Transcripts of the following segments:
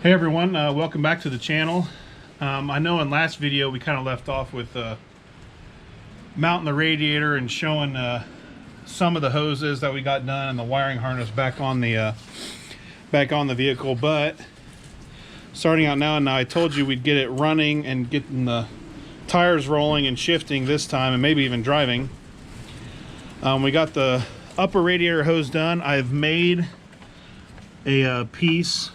Hey everyone, welcome back to the channel. I know in last video we kind of left off with mounting the radiator and showing some of the hoses that we got done and the wiring harness back on the vehicle. But starting out now, and I told you we'd get it running and getting the tires rolling and shifting this time, and maybe even driving. We got the upper radiator hose done. I've made a piece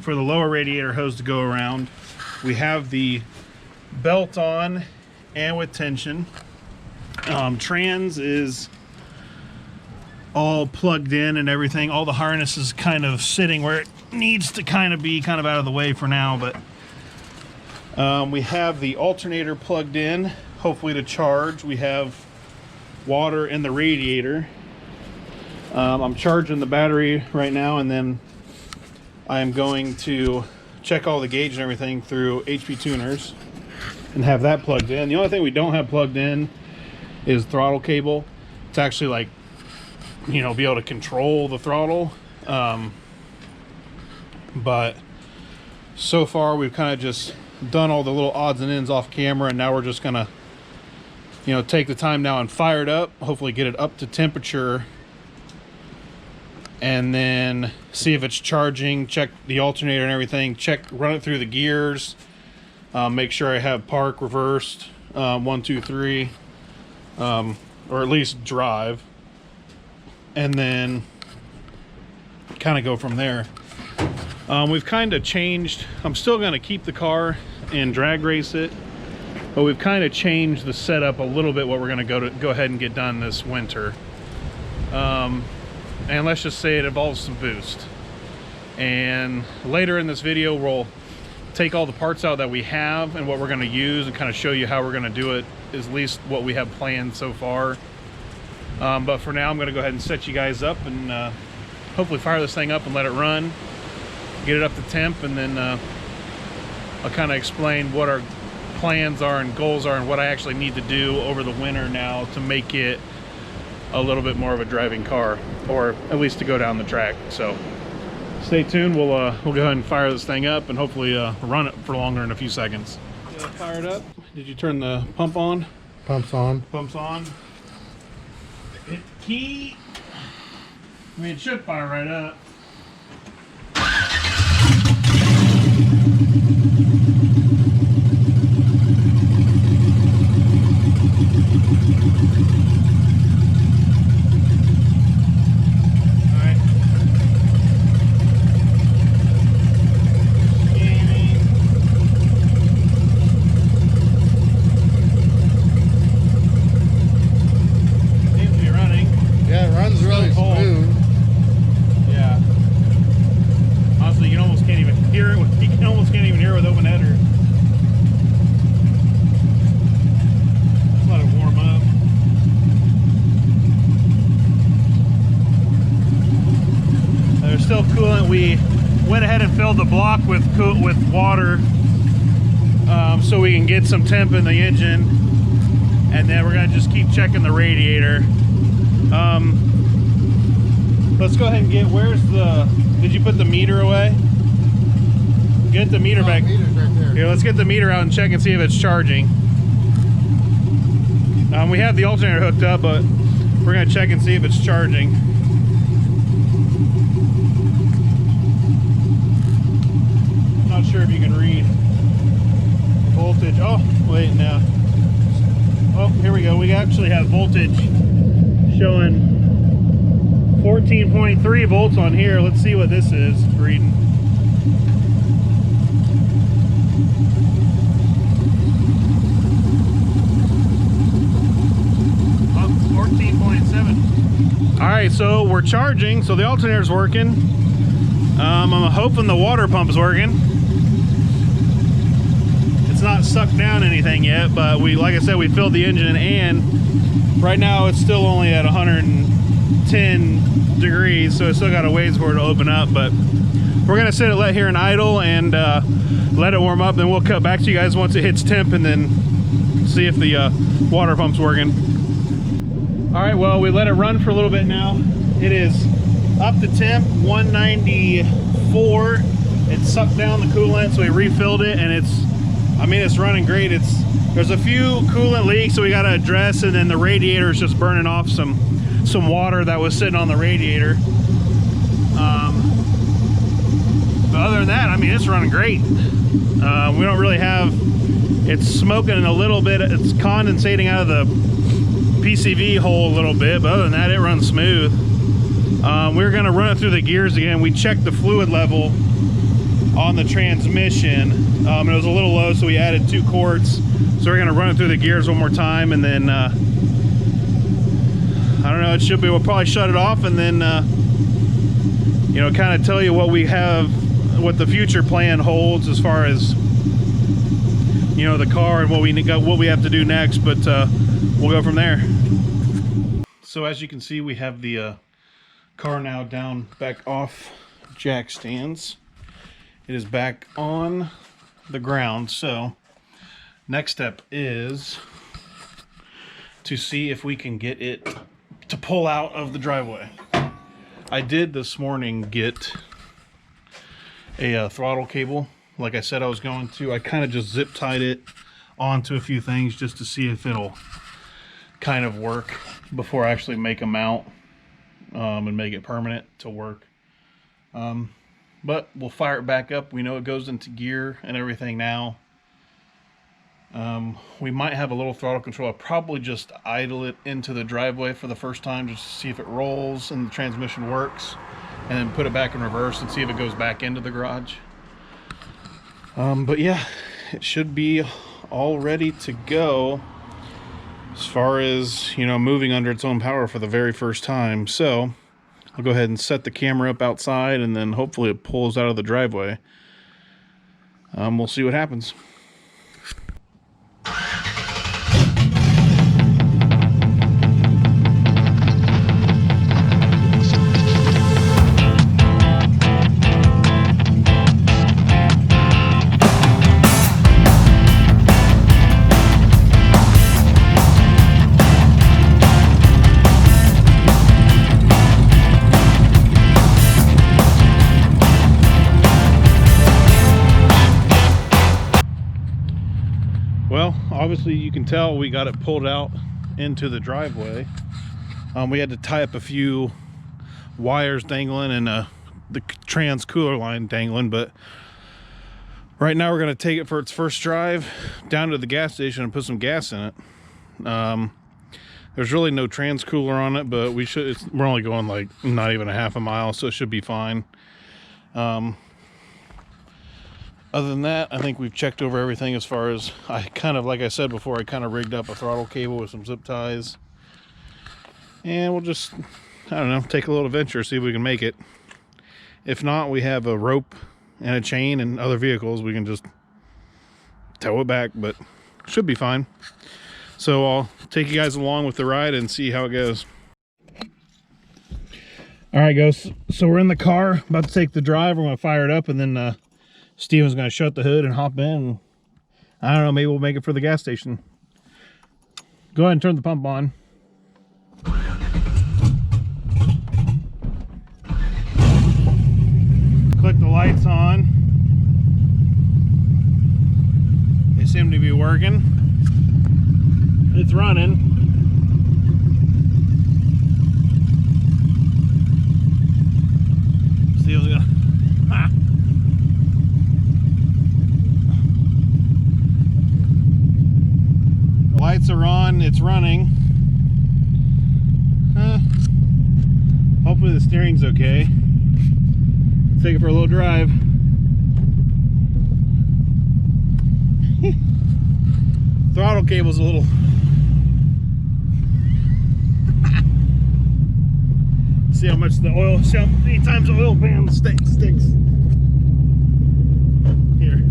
for the lower radiator hose to go around. We have the belt on and with tension. Trans is all plugged in and everything. All the harness is kind of sitting where it needs to kind of be, kind of out of the way for now. But we have the alternator plugged in, hopefully to charge. We have water in the radiator. I'm charging the battery right now, and then I am going to check all the gauge and everything through HP tuners and have that plugged in. The only thing we don't have plugged in is throttle cable. It's actually like, you know, be able to control the throttle. But so far we've kind of just done all the little odds and ends off camera, and now we're just gonna, you know, take the time now and fire it up, hopefully get it up to temperature, and then see if it's charging, check the alternator and everything, run it through the gears, make sure I have park reversed, 1, 2, 3, or at least drive, and then kind of go from there. We've kind of changed. I'm still going to keep the car and drag race it, but we've kind of changed the setup a little bit, what we're going to go ahead and get done this winter. And let's just say it involves some boost. And later in this video, we'll take all the parts out that we have and what we're going to use, and kind of show you how we're going to do it, at least what we have planned so far. But for now, I'm going to go ahead and set you guys up and hopefully fire this thing up and let it run, get it up to temp, and then I'll kind of explain what our plans are and goals are and what I actually need to do over the winter now to make it a little bit more of a driving car, or at least to go down the track. So stay tuned. We'll go ahead and fire this thing up and hopefully run it for longer in a few seconds. Fire it up. Did you turn the pump on? Pump's on. Pump's on. Hit the key. I mean, it should fire right up. Still coolant. We went ahead and filled the block with water, so we can get some temp in the engine, and then we're gonna just keep checking the radiator. Let's go ahead and get, did you put the meter away? Get the meter back. Meter's right there. Here, let's get the meter out and check and see if it's charging. We have the alternator hooked up, but we're gonna check and see if it's charging. Not sure if you can read voltage. Oh, wait, now. Oh, here we go. We actually have voltage showing 14.3 volts on here. Let's see what this is reading. Oh, 14.7. All right, so we're charging. So the alternator's working. I'm hoping the water pump is working. It's not sucked down anything yet, but like I said, we filled the engine, and right now it's still only at 110 degrees, so it's still got a ways for it to open up. But we're gonna sit it let here and idle and let it warm up, then we'll cut back to you guys once it hits temp, and then see if the water pump's working. All right, well, we let it run for a little bit now. It is up to temp, 194. it sucked down the coolant, so we refilled it, and it's running great. There's a few coolant leaks that we got to address, and then the radiator is just burning off some water that was sitting on the radiator. But other than that, I mean, it's running great. We don't really have, it's smoking a little bit, it's condensating out of the PCV hole a little bit, but other than that, it runs smooth. We're going to run it through the gears again. We checked the fluid level on the transmission. It was a little low, so we added 2 quarts. So we're going to run it through the gears one more time, and then I don't know, it should be, we'll probably shut it off, and then you know, kind of tell you what we have, what the future plan holds as far as, you know, the car and what we have to do next. But we'll go from there. So as you can see, we have the car now down back off jack stands. It is back on the ground. So next step is to see if we can get it to pull out of the driveway. I did this morning get a throttle cable, like I said I was going to. I kind of just zip tied it onto a few things just to see if it'll kind of work before I actually make a mount and make it permanent to work. But we'll fire it back up. We know it goes into gear and everything now. We might have a little throttle control. I'll probably just idle it into the driveway for the first time just to see if it rolls and the transmission works, and then put it back in reverse and see if it goes back into the garage. But yeah, it should be all ready to go as far as, you know, moving under its own power for the very first time. So I'll go ahead and set the camera up outside, and then hopefully it pulls out of the driveway. We'll see what happens. Well, obviously you can tell we got it pulled out into the driveway. We had to tie up a few wires dangling and the trans cooler line dangling, but right now we're going to take it for its first drive down to the gas station and put some gas in it. There's really no trans cooler on it, but we're only going like not even a half a mile, so it should be fine. Other than that, I think we've checked over everything as far as, like I said before, I kind of rigged up a throttle cable with some zip ties. And we'll just, I don't know, take a little adventure, see if we can make it. If not, we have a rope and a chain and other vehicles. We can just tow it back, but should be fine. So I'll take you guys along with the ride and see how it goes. All right, guys, so we're in the car, about to take the drive. We're going to fire it up, and then Steven's going to shut the hood and hop in. And I don't know, maybe we'll make it for the gas station. Go ahead and turn the pump on. Click the lights on. They seem to be working. It's running. Steven's gonna... Lights are on, it's running. Hopefully the steering's okay. Let's take it for a little drive. Throttle cable's a little... See how much the oil, see how many times the oil pan sticks. Here.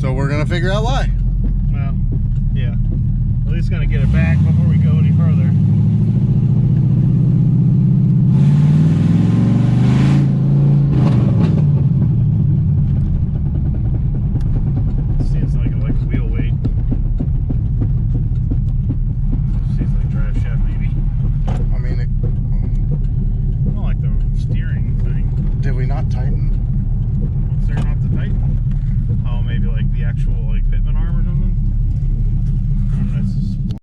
So we're gonna figure out why. Well, yeah. At least gonna get it back before we go any further. Seems like wheel weight. Seems like drive shaft maybe. I mean, I don't like the steering thing. did we not tighten? What's there not to tighten? Oh, maybe like the actual like pitman arm or something? I don't know.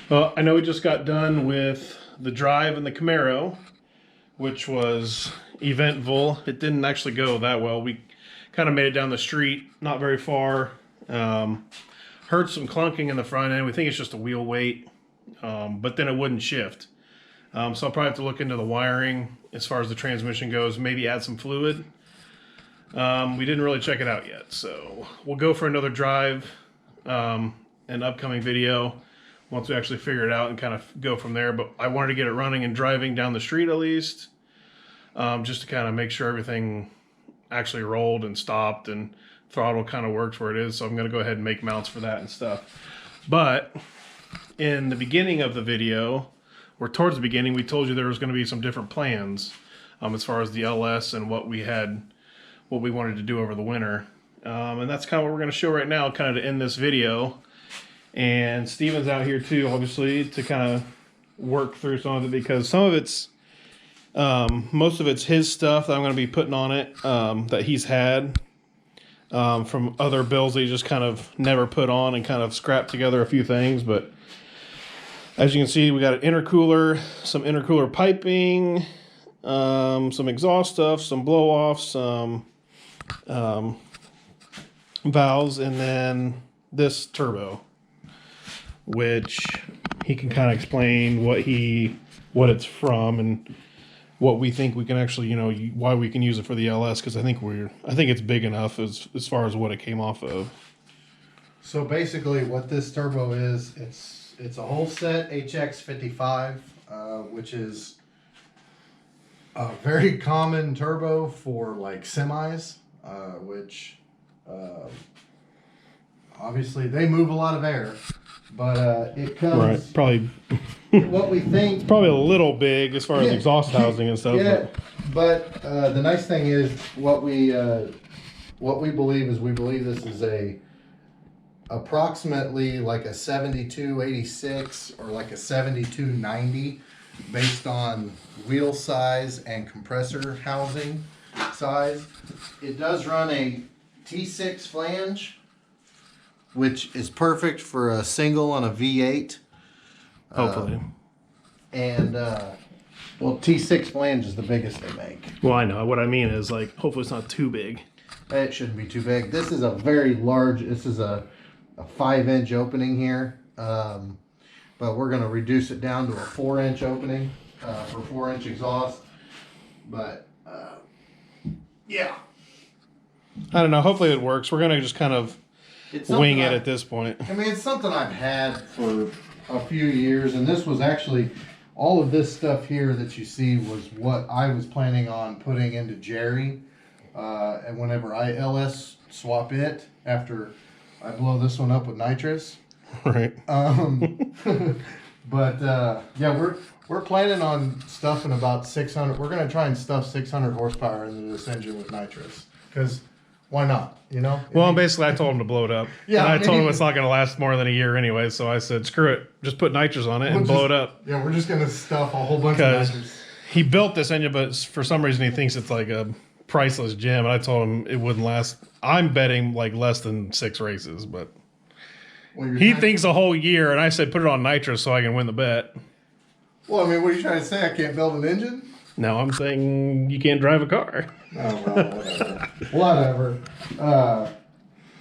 Well, I know we just got done with the drive in the Camaro, which was eventful. It didn't actually go that well. We kind of made it down the street, not very far. Heard some clunking in the front end. We think it's just a wheel weight, but then it wouldn't shift. So I'll probably have to look into the wiring as far as the transmission goes, maybe add some fluid. We didn't really check it out yet, so we'll go for another drive, an upcoming video, once we actually figure it out and kind of go from there. But I wanted to get it running and driving down the street at least, just to kind of make sure everything actually rolled and stopped and throttle kind of works where it is. So I'm going to go ahead and make mounts for that and stuff. But in the beginning of the video, or towards the beginning, we told you there was going to be some different plans as far as the LS and what we wanted to do over the winter. And that's kind of what we're going to show right now, kind of to end this video. And Steven's out here too, obviously, to kind of work through some of it, because some of it's, most of it's his stuff that I'm going to be putting on it, that he's had from other builds that he just kind of never put on and kind of scrapped together a few things. But as you can see, we got an intercooler, some intercooler piping, some exhaust stuff, some blow-offs, some valves, and then this turbo, which he can kind of explain what it's from and what we think we can actually, you know, why we can use it for the LS, because I think it's big enough as far as what it came off of. So basically, what this turbo is, it's a whole set HX55, which is a very common turbo for like semis, which obviously they move a lot of air, but it comes Right, probably. What we think, It's probably a little big as far as exhaust housing and stuff. yeah. But the nice thing is what we believe is this is a approximately like a 7286 or like a 7290 based on wheel size and compressor housing size. It does run a T6 flange, which is perfect for a single on a V8. Hopefully. And well, T6 flange is the biggest they make. Well, I know. What I mean is, like, hopefully it's not too big. It shouldn't be too big. This is a very large, this is a 5-inch opening here. But we're going to reduce it down to a 4-inch opening for 4-inch exhaust. But yeah. I don't know. Hopefully it works. We're going to just kind of wing it at this point. I mean, it's something I've had for a few years, and this was actually, all of this stuff here that you see was what I was planning on putting into Jerry, and whenever I LS swap it after I blow this one up with nitrous. Right. But yeah, we're planning on stuffing about 600. We're gonna try and stuff 600 horsepower into this engine with nitrous, because why not? You know. Well, basically, I told him to blow it up. Yeah, and I told him it's not going to last more than a year anyway. So I said, screw it, just put nitrous on it and blow it up. Yeah, we're just gonna stuff a whole bunch of nitrous. He built this engine, but for some reason he thinks it's like a priceless gem. And I told him it wouldn't last. I'm betting like less than 6 races, but he thinks a whole year. And I said, put it on nitrous so I can win the bet. Well, I mean, what are you trying to say? I can't build an engine? No, I'm saying you can't drive a car. Oh, well, whatever.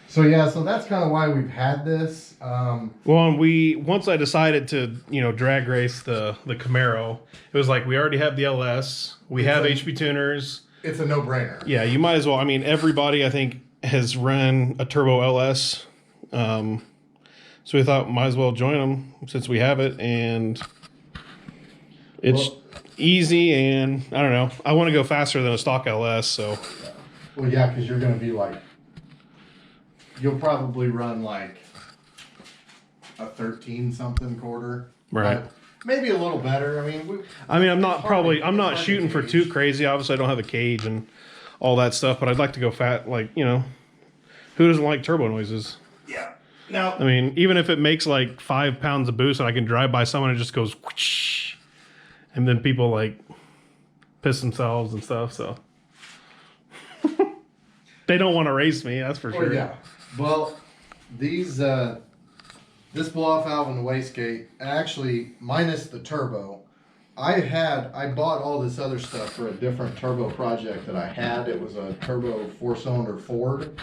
So yeah, so that's kind of why we've had this. Well, and once I decided to, drag race the Camaro, it was like we already have the LS, we have HP tuners. It's a no-brainer. Yeah, you might as well. I mean, everybody I think has ran a turbo LS, so we thought might as well join them since we have it, and it's easy, and I don't know. I want to go faster than a stock LS, so. Well, yeah, because you're going to be like you'll probably run like a 13 something quarter. Right. But maybe a little better. I mean, I'm not shooting for too crazy. Obviously, I don't have a cage and all that stuff, but I'd like to go fat. Like, you know, who doesn't like turbo noises? Yeah. Now, I mean, even if it makes like 5 pounds of boost and I can drive by someone and it just goes whoosh, and then people like piss themselves and stuff. So they don't want to race me. That's for sure. yeah. Well, these, this blow off valve and the wastegate, actually minus the turbo, I bought all this other stuff for a different turbo project that I had. It was a turbo 4-cylinder Ford.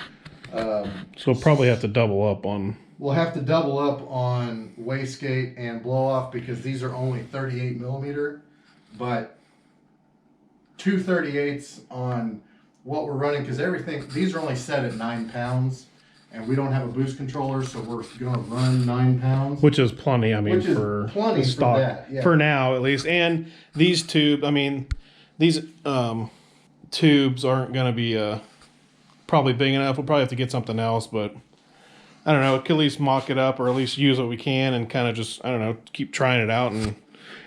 So probably have to double up on. We'll have to double up on wastegate and blow off because these are only 38 millimeter, but 238s on what we're running, because everything, these are only set at 9 pounds. And we don't have a boost controller, so we're going to run 9 pounds. Which is plenty, I mean, Which is for plenty the stock. for that, yeah. For now, at least. And these tubes, I mean, these tubes aren't going to be probably big enough. We'll probably have to get something else, but I don't know. We could at least mock it up or at least use what we can and kind of just, I don't know, keep trying it out and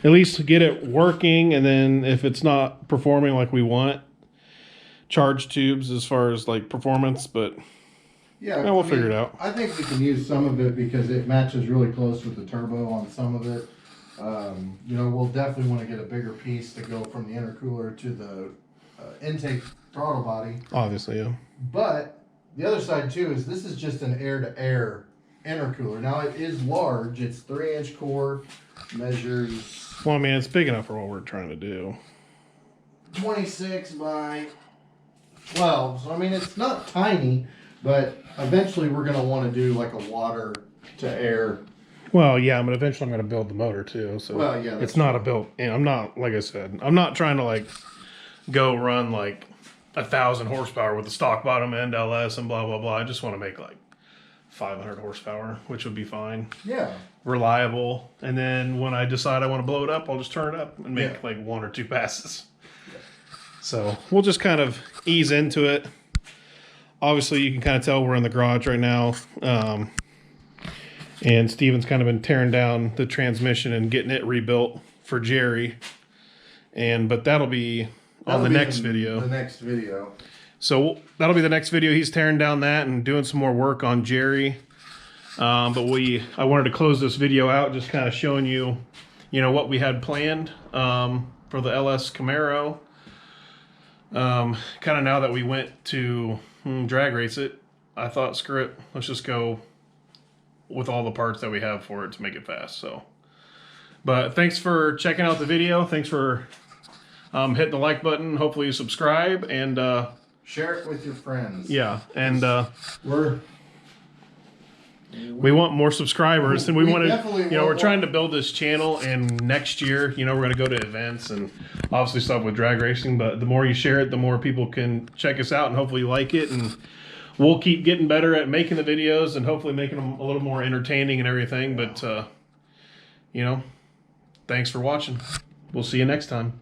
at least get it working. And then if it's not performing like we want, charge tubes as far as like performance, but... Yeah, we'll figure it out. I think we can use some of it because it matches really close with the turbo on some of it. You know, we'll definitely want to get a bigger piece to go from the intercooler to the intake throttle body. Obviously, yeah. But the other side too is this is just an air-to-air intercooler. Now it is large. It's 3-inch core, measures. Well, I mean, it's big enough for what we're trying to do. 26 by 12. So I mean, it's not tiny. But eventually we're going to want to do like a water to air. Well, yeah, but eventually I'm going to build the motor too. So well, yeah, it's not a built, and I'm not, like I said, I'm not trying to like go run like 1,000 horsepower with the stock bottom end LS and blah, blah, blah. I just want to make like 500 horsepower, which would be fine. Yeah. Reliable. And then when I decide I want to blow it up, I'll just turn it up and make like 1 or 2 passes. Yeah. So we'll just kind of ease into it. Obviously, you can kind of tell we're in the garage right now. And Steven's kind of been tearing down the transmission and getting it rebuilt for Jerry. But that'll be on the next video. The next video. So that'll be the next video. He's tearing down that and doing some more work on Jerry. But I wanted to close this video out just kind of showing you, what we had planned for the LS Camaro. Kind of now that we went to drag race it, I thought, screw it, let's just go with all the parts that we have for it to make it fast. So, but thanks for checking out the video. Thanks for hitting the like button. Hopefully you subscribe and share it with your friends. Yeah, and we want more subscribers, and we want to, we're want trying to build this channel, and next year, we're going to go to events and obviously stuff with drag racing, but the more you share it, the more people can check us out and hopefully you like it, and we'll keep getting better at making the videos and hopefully making them a little more entertaining and everything, but, thanks for watching. We'll see you next time.